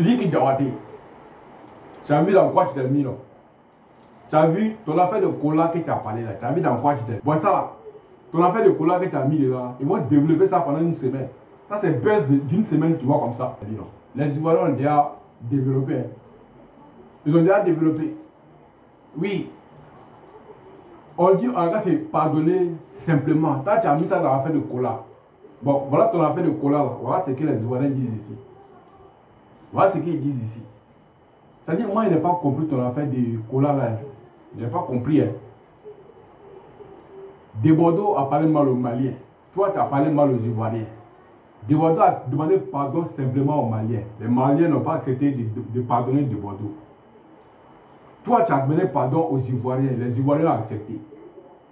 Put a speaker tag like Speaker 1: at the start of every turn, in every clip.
Speaker 1: Sidiki Diabaté, tu as vu dans quoi tu t'es mis, non? Tu as vu ton affaire de cola que tu as parlé là, tu as vu dans quoi tu t'es mis. Bon, ça là, ton affaire de cola que tu as mis là, ils vont développer ça pendant une semaine. Ça, c'est buzz d'une semaine, tu vois, comme ça. Les Ivoiriens ont déjà développé. Hein. Ils ont déjà développé. Oui. On dit, en cas, c'est pardonner simplement. Toi, tu as mis ça dans l'affaire de cola. Bon, voilà ton affaire de cola là. Voilà ce que les Ivoiriens disent ici. Voilà ce qu'ils disent ici. C'est-à-dire, moi, je n'ai pas compris ton affaire de cola là. Je n'ai pas compris. Hein. Desbordeaux a parlé mal aux Maliens. Toi, tu as parlé mal aux Ivoiriens. Desbordeaux a demandé pardon simplement aux Maliens. Les Maliens n'ont pas accepté de pardonner Desbordeaux. Toi, tu as demandé pardon aux Ivoiriens. Les Ivoiriens ont accepté.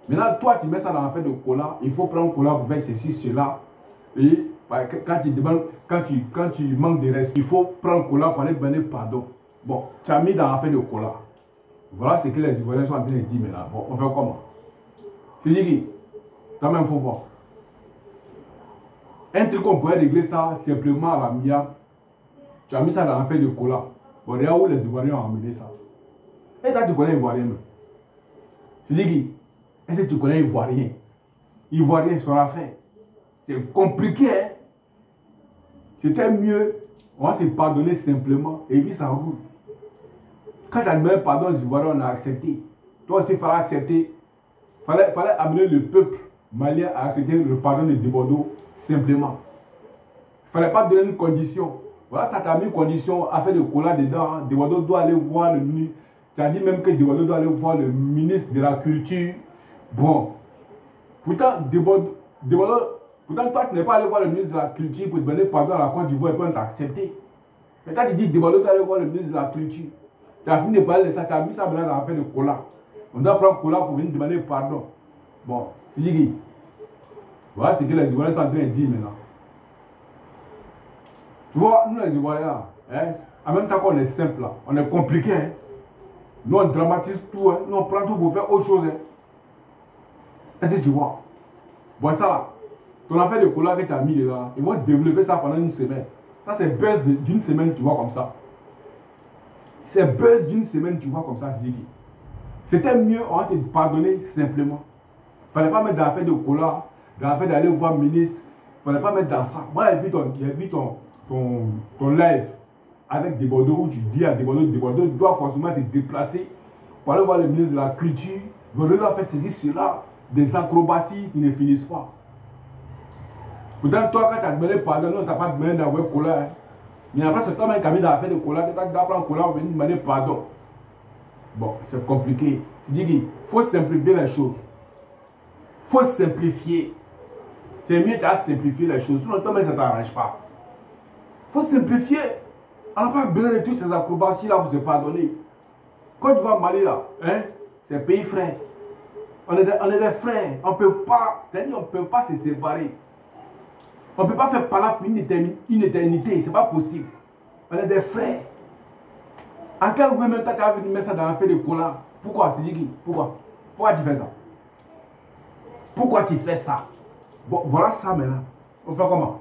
Speaker 1: Maintenant, toi, tu mets ça dans l'affaire de cola. Il faut prendre cola pour faire ceci, cela. Et quand tu manques de reste, il faut prendre cola pour aller demander pardon. Bon, tu as mis dans l'affaire de cola. Voilà ce que les Ivoiriens sont en train de dire maintenant. Bon, on fait comment? C'est dit, quand même, il faut voir. Un truc qu'on pourrait régler ça simplement à la MIA. Tu as mis ça dans l'affaire de cola. Bon, regarde où les Ivoiriens ont amené ça. Et toi, tu connais les Ivoiriens. C'est dit, est-ce que tu connais les Ivoiriens? Ivoiriens sur l'affaire. C'est compliqué, hein? C'était mieux, on va se pardonner simplement et puis ça roule. Quand tu as demandé pardon aux Ivoiriens, on a accepté. Toi aussi, il fallait accepter. Il fallait amener le peuple malien à accepter le pardon de Desbordeaux simplement. Il ne fallait pas donner une condition. Voilà, ça t'a mis une condition à faire de cola dedans. Hein. Desbordeaux doit aller voir le ministre. Tu as dit même que Desbordeaux doit aller voir le ministre de la Culture. Bon. Pourtant, pourtant, toi, tu n'es pas allé voir le ministre de la Culture pour demander pardon à la Côte d'Ivoire et puis on t'a accepté. Mais toi, tu dis Desbordeaux doit aller voir le ministre de la Culture. Tu as fini de parler de ça, tu as mis ça maintenant dans l'affaire de cola. On doit prendre cola pour venir demander pardon. Bon, c'est dit. Voilà ce que les Ivoiriens sont en train de dire maintenant. Tu vois, nous les Ivoiriens, hein, en même temps qu'on est simple, là, on est compliqué. Hein. Nous on dramatise tout, hein. Nous on prend tout pour faire autre chose. Hein. Est-ce que tu vois? Bon, ça là, ton affaire de cola que tu as mis là, ils vont développer ça pendant une semaine. Ça c'est buzz d'une semaine, tu vois comme ça. C'est buzz d'une semaine, tu vois comme ça, c'est dit. C'était mieux, on va te pardonner simplement. Il ne fallait pas mettre dans l'affaire de cola, dans l'affaire d'aller voir le ministre. Il ne fallait pas mettre dans ça. Moi, j'ai vu ton live avec Desbordeaux où tu dis à Desbordeaux doit forcément se déplacer pour aller voir le ministre de la Culture. Desbordeaux doit faire ceci, cela, des acrobaties qui ne finissent pas. Pourtant, toi, quand tu as demandé pardon, non, tu n'as pas demandé d'avoir cola. Hein. Mais après, c'est toi-même qui as mis dans l'affaire de cola, que tu dois prendre cola pour venir demander pardon. Bon, c'est compliqué. Tu dis qu'il faut simplifier les choses. Il faut simplifier. C'est mieux de simplifier les choses. Sinon, toi-même, ça ne t'arrange pas. Il faut simplifier. On n'a pas besoin de toutes ces acrobaties-là pour se pardonner. Quand tu vas au Mali, là, hein, c'est un pays frère. On est des frères. On ne peut pas, c'est-à-dire, on peut pas se séparer. On ne peut pas faire parler pour une éternité. Ce n'est pas possible. On est des frères. En quel moment tu as envie de mettre ça dans l'affaire de cola? Pourquoi? C'est dit pourquoi? Pourquoi tu fais ça? Pourquoi tu fais ça? Bon, voilà ça maintenant. On fait comment?